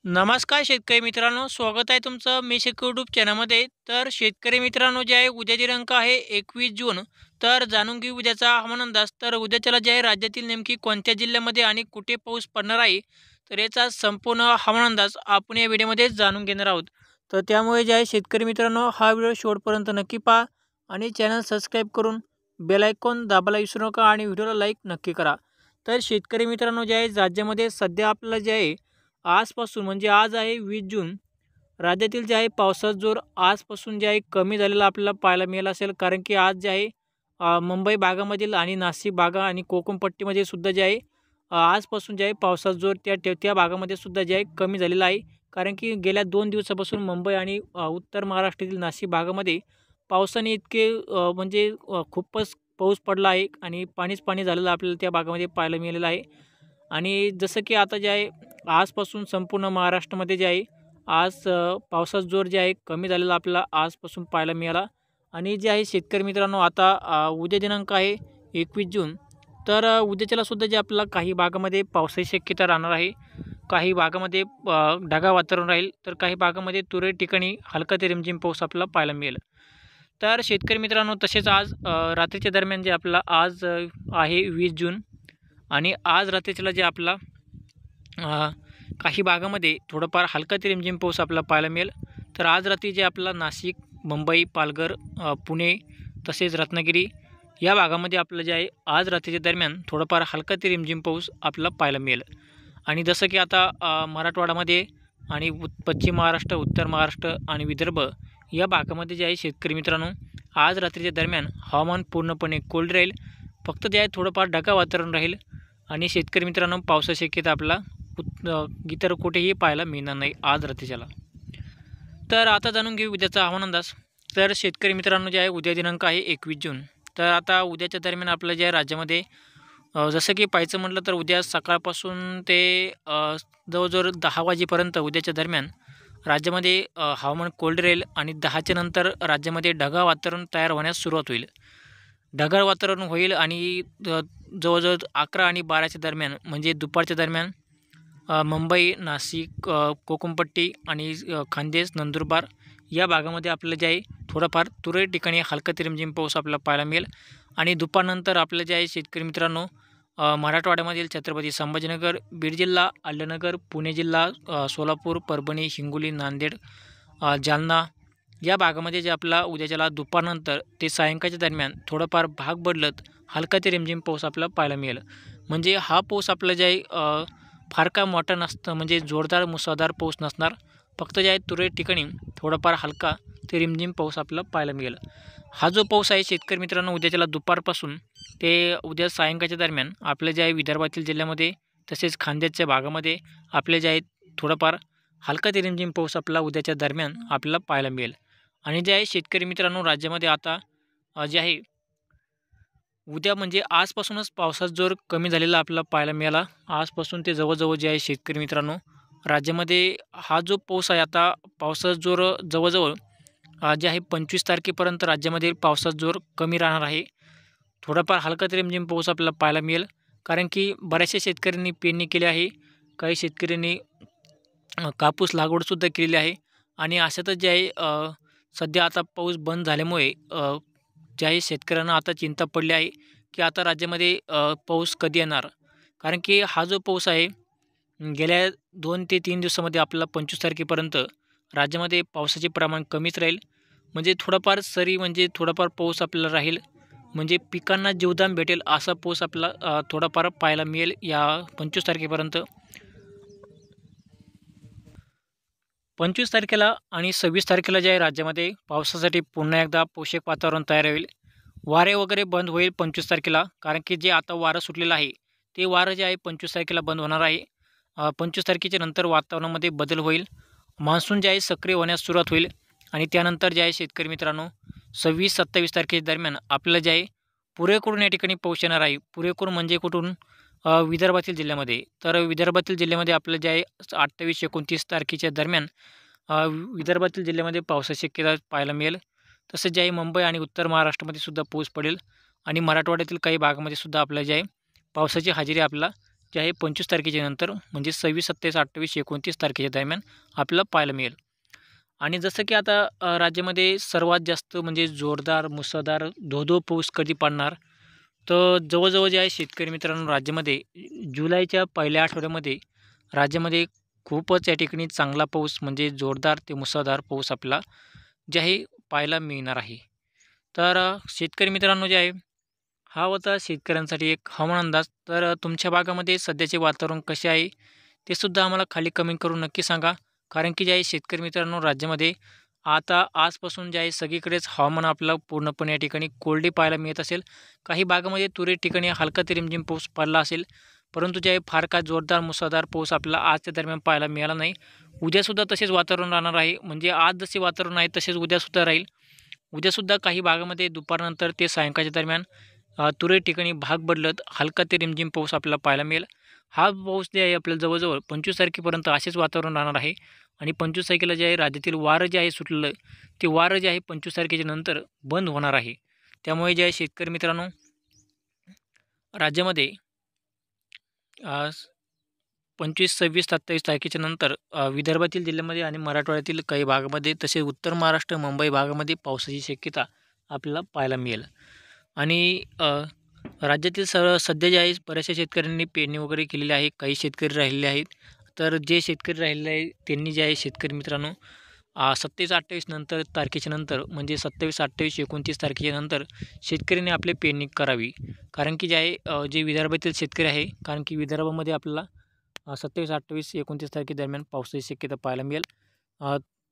नमस्कार शेतकरी मित्रांनो, स्वागत आहे तुमचं मी शेतकरी यूट्यूब चॅनलमध्ये. तर शेतकरी मित्रांनो, जे आहे उद्या दिनांक आहे 21 जून. तर जाणून घेऊ उद्याचा हवामान अंदाज. तर उद्याच्याला जे आहे राज्यातील नेमकी कोणत्या जिल्ह्यामध्ये आणि कुठे पाऊस पडणार आहे, तर याचा संपूर्ण हवामान अंदाज आपण या व्हिडिओमध्ये जाणून घेणार आहोत. तर त्यामुळे जे आहे शेतकरी मित्रांनो, हा व्हिडिओ शेवटपर्यंत नक्की पहा आणि चॅनल सबस्क्राईब करून बेल आयकॉन दाबायला विसरू नका आणि व्हिडिओला लाईक नक्की करा. तर शेतकरी मित्रांनो, जे आहे राज्यामध्ये सध्या आपल्याला जे आहे आजपासून म्हणजे आज आहे 20 जून. राज्यातील जे आहे पावसाचा जोर आजपासून जे आहे कमी झालेला आपल्याला पाहायला मिळाला असेल. कारण की आज जे आहे मुंबई भागामधील आणि नाशिक भागा आणि कोकण पट्टीमध्ये सुद्धा जे आहे आजपासून जे आहे पावसाचा जोर त्या भागामध्ये सुद्धा जे आहे कमी झालेला आहे. कारण की गेल्या 2 दिवसापासून मुंबई आणि उत्तर महाराष्ट्रातील नाशिक भागामध्ये पावसाने इतके म्हणजे खूपच पाऊस पडला आहे आणि पाणीच पाणी झालेलं आपल्याला त्या भागामध्ये पाहायला मिळालेलं आहे. आणि जसं की आता जे आहे आजपासून संपूर्ण महाराष्ट्रामध्ये जे आहे आज पावसाचा जोर जे आहे कमी झालेला आपल्याला आजपासून पाहायला मिळाला. आणि जे आहे शेतकरी मित्रांनो, आता उद्या दिनांक आहे 21 जून. तर उद्याच्याला सुद्धा जे आपल्याला काही भागामध्ये पावसाची शक्यता राहणार आहे. काही भागामध्ये ढगाळ वातावरण राहील, तर काही भागामध्ये तुरळक ठिकाणी हलका ते रिमझिम पाऊस आपल्याला पाहायला मिळेल. तर शेतकरी मित्रांनो, तसेच आज रात्रीच्या दरम्यान जे आपल्याला आज आहे 20 जून आणि आज रात्रीच्याला जे आपला काही भागामध्ये थोडंफार हलका ते रिमझिम पाऊस आपल्याला पाहायला मिळेल. तर आज रात्री जे आपला नाशिक, मुंबई, पालघर, पुणे तसेच रत्नागिरी या भागामध्ये आपलं जे आहे आज रात्रीच्या दरम्यान थोडंफार हलका ते रिमझिम पाऊस आपल्याला पाहायला मिळेल. आणि जसं की आता मराठवाड्यामध्ये आणि पश्चिम महाराष्ट्र, उत्तर महाराष्ट्र आणि विदर्भ या भागामध्ये जे आहे शेतकरी मित्रांनो, आज रात्रीच्या दरम्यान हवामान पूर्णपणे कोल्ड राहील. फक्त जे आहे थोडंफार ढगाळ वातावरण राहील आणि शेतकरी मित्रांनो, पावसाची शक्यता आपला इतर कुठेही पाहायला मिळणार नाही आज रात्रीच्याला. तर आता जाणून घेऊ उद्याचा हवामान अंदाज. तर शेतकरी मित्रांनो, जे आहे उद्या दिनांक आहे 21 जून. तर आता उद्याच्या दरम्यान आपलं जे आहे राज्यामध्ये जसं की पाहायचं म्हटलं तर उद्या सकाळपासून ते जवळजवळ 10 वाजेपर्यंत उद्याच्या दरम्यान राज्यामध्ये हवामान कोल्ड राहील आणि 10च्या नंतर राज्यामध्ये ढगाळ वातावरण तयार होण्यास सुरुवात होईल. ढगाळ वातावरण होईल आणि जवळजवळ 11 आणि 12च्या दरम्यान म्हणजे दुपारच्या दरम्यान मुंबई, नाशिक, कोकणपट्टी आणि खान्देश, नंदुरबार या भागामध्ये आपल्याला जे आहे थोडंफार तुरळक ठिकाणी हलका ते रिमझिम पाऊस आपल्याला पाहायला मिळेल. आणि दुपारनंतर आपलं जे आहे शेतकरी मित्रांनो, मराठवाड्यामधील छत्रपती संभाजीनगर, बीड जिल्हा, अहिल्यानगर, पुणे जिल्हा, सोलापूर, परभणी, हिंगोली, नांदेड, जालना या भागामध्ये जे आपला उद्याच्याला दुपारनंतर ते सायंकाळच्या दरम्यान थोडंफार भाग बदलत हलका ते रिमझिम पाऊस आपल्याला पाहायला मिळेल. म्हणजे हा पाऊस आपला जे आहे फार का मोठा नसतं, म्हणजे जोरदार मुसळधार पाऊस नसणार. फक्त जे आहे तुरळक ठिकाणी थोडाफार हलका ते रिमझिम पाऊस आपल्याला पाहायला मिळेल. हा जो पाऊस आहे शेतकरी मित्रांनो, उद्याच्याला दुपारपासून ते उद्या सायंकाळच्या दरम्यान आपल्या जे आहे विदर्भातील जिल्ह्यामध्ये तसेच खान्देशच्या भागामध्ये आपले जे आहे थोडंफार हलका ते रिमझिम पाऊस आपल्याला उद्याच्या दरम्यान आपल्याला पाहायला मिळेल. आणि जे आहे शेतकरी मित्रांनो, राज्यामध्ये आता जे आहे उद्या म्हणजे आजपासूनच पावसाचा जोर कमी झालेला आपल्याला पाहायला मिळाला. आजपासून ते जवळजवळ जे आहे शेतकरी मित्रांनो, राज्यामध्ये हा जो पाऊस आहे आता पावसाचा जोर जवळजवळ जे आहे 25 तारखेपर्यंत राज्यामध्ये पावसाचा जोर कमी राहणार आहे. थोडाफार हलका तरी रिमझिम पाऊस आपल्याला पाहायला मिळेल. कारण की बऱ्याचशा शेतकऱ्यांनी पेरणी केली आहे. काही शेतकऱ्यांनी कापूस लागवडसुद्धा केलेली आहे. आणि अशातच जे आहे सध्या आता पाऊस बंद झाल्यामुळे जे आहे शेतकऱ्यांना आता चिंता पडली आहे की आता राज्यामध्ये पाऊस कधी येणार. कारण की हा जो पाऊस आहे गेल्या 2 ते 3 दिवसामध्ये आपल्याला 25 तारखेपर्यंत राज्यामध्ये पावसाचे प्रमाण कमीच राहील. म्हणजे थोडाफार सरी म्हणजे थोडाफार पाऊस आपल्याला राहील. म्हणजे पिकांना जीवदान भेटेल असा पाऊस आपल्याला थोडाफार पाहायला मिळेल या 25 तारखेपर्यंत. 25 तारखेला आणि 26 तारखेला जे आहे राज्यामध्ये पावसासाठी पुन्हा एकदा पोषक वातावरण तयार होईल. वारे वगैरे बंद होईल 25 तारखेला. कारण की जे आता वारं सुटलेलं आहे ते वारं जे आहे 25 तारखेला बंद होणार आहे. 25 तारखेच्या नंतर वातावरणामध्ये बदल होईल. मान्सून जे आहे सक्रिय होण्यास सुरुवात होईल. आणि त्यानंतर जे आहे शेतकरी मित्रांनो 26-27 तारखेच्या दरम्यान आपल्याला जे आहे पुरेपूर या ठिकाणी पाऊस येणार आहे. पुरेपूर म्हणजे कुठून? विदर्भातील जिल्ह्यामध्ये. तर विदर्भातील जिल्ह्यामध्ये आपलं जे आहे 28-29 तारखेच्या दरम्यान विदर्भातील जिल्ह्यामध्ये पावसाची शक्यता पाहायला मिळेल. तसेच जे आहे मुंबई आणि उत्तर महाराष्ट्रामध्ये सुद्धा पाऊस पडेल. आणि मराठवाड्यातील काही भागामध्ये सुद्धा आपल्याला जे आहे पावसाची हजेरी आपल्याला जे आहे 25 तारखेच्या नंतर म्हणजे 26, 27, 28, 29 तारखेच्या दरम्यान आपल्याला पाहायला मिळेल. आणि जसं की आता राज्यामध्ये सर्वात जास्त म्हणजे जोरदार मुसळधार धो-धो पाऊस कधी पडणार, तर जवळजवळ जे आहे शेतकरी मित्रांनो राज्यामध्ये जुलैच्या पहिल्या आठवड्यामध्ये राज्यामध्ये खूपच या ठिकाणी चांगला पाऊस म्हणजे जोरदार ते मुसळधार पाऊस आपल्याला जे आहे पाहायला मिळणार आहे. तर शेतकरी मित्रांनो जे आहे हा होता शेतकऱ्यांसाठी एक हवामान अंदाज. तर तुमच्या भागामध्ये सध्याचे वातावरण कसे आहे ते सुद्धा आम्हाला खाली कमेंट करून नक्की सांगा. कारण की जे आहे शेतकरी मित्रांनो राज्यामध्ये आता आजपासून जे आहे सगळीकडेच हवामान आपल्याला पूर्णपणे या ठिकाणी कोरडे पाहायला मिळत असेल. काही भागामध्ये तुरळक ठिकाणी हलका ते रिमझिम पाऊस पडला असेल. परंतु जे आहे फार काय जोरदार मुसळधार पाऊस आपल्याला आजच्या दरम्यान पाहायला मिळाला नाही. उद्यासुद्धा तसेच वातावरण राहणार आहे. म्हणजे आज जसे वातावरण आहे तसेच उद्यासुद्धा राहील. उद्यासुद्धा काही भागामध्ये दुपारनंतर ते सायंकाळच्या दरम्यान तुरळक ठिकाणी भाग बदलत हलका ते रिमझिम पाऊस आपल्याला पाहायला मिळेल. हा पाऊस जे आहे आपल्याला जवळजवळ 25 तारखेपर्यंत असेच वातावरण राहणार आहे. आणि 25 तारखेला जे आहे राज्यातील वारं जे आहे सुटलेलं, ते वारं जे आहे 25 तारखेच्या नंतर बंद होणार आहे. त्यामुळे जे आहे शेतकरी मित्रांनो राज्यामध्ये 25, 26, 27 तारखेच्या नंतर विदर्भातील जिल्ह्यामध्ये आणि मराठवाड्यातील काही भागामध्ये तसेच उत्तर महाराष्ट्र, मुंबई भागामध्ये पावसाची शक्यता आपल्याला पाहायला मिळेल. आणि राज्यातील सध्या जे आहे बऱ्याचशा शेतकऱ्यांनी पेरणी वगैरे केलेली आहे. काही शेतकरी राहिलेले आहेत. तर जे शेतकरी राहिलेले आहे त्यांनी जे आहे शेतकरी मित्रांनो 27, 28 नंतर तारखेच्या नंतर म्हणजे 27, 28, 29 तारखेच्या नंतर शेतकऱ्यांनी आपली पेरणी करावी. कारण की जे आहे जे विदर्भातील शेतकरी आहे, कारण की विदर्भामध्ये आपल्याला 27, 28, 29 तारखेदरम्यान पावसाची शक्यता पाहायला मिळेल.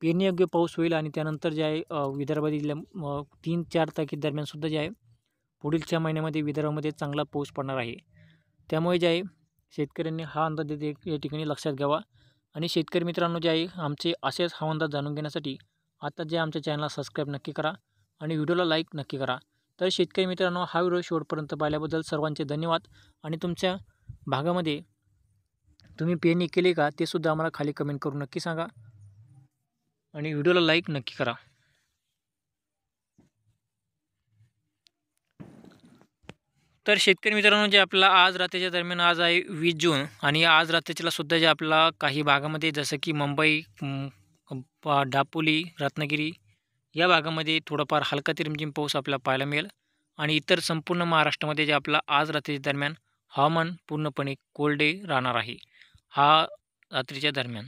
पेरणीयोग्य पाऊस होईल आणि त्यानंतर जे आहे विदर्भातील 3-4 तारखेदरम्यानसुद्धा जे आहे पुढीलच्या महिन्यामध्ये विदर्भामध्ये चांगला पाऊस पडणार आहे. त्यामुळे जे आहे शेतकऱ्यांनी हा अंदाज या ठिकाणी लक्षात घ्यावा. आणि शेतकरी मित्रांनो जे आहे आमचे असेच हा अंदाज जाणून घेण्यासाठी आता जे आमच्या चॅनलला सबस्क्राईब नक्की करा आणि व्हिडिओला लाईक नक्की करा. तर शेतकरी मित्रांनो हा व्हिडिओ शेवटपर्यंत पाहिल्याबद्दल सर्वांचे धन्यवाद. आणि तुमच्या भागामध्ये तुम्ही पेरणी केली का ते सुद्धा आम्हाला खाली कमेंट करून नक्की सांगा आणि व्हिडिओला लाईक नक्की करा. तर शेतकरी मित्रांनो जे आपला आज रात्रीच्या दरम्यान आज आहे 20 जून आणि आज रात्रीच्याला सुद्धा जे आपला काही भागामध्ये जसं की मुंबई, दापोली, रत्नागिरी या भागामध्ये थोडाफार हलका ते रिमझिम पाऊस आपल्याला पाहायला मिळेल. आणि इतर संपूर्ण महाराष्ट्रामध्ये जे आपला आज रात्रीच्या दरम्यान हवामान पूर्णपणे कोरडे राहणार आहे हा रात्रीच्या दरम्यान.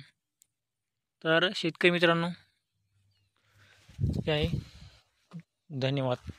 तर शेतकरी मित्रांनो हे आहे धन्यवाद.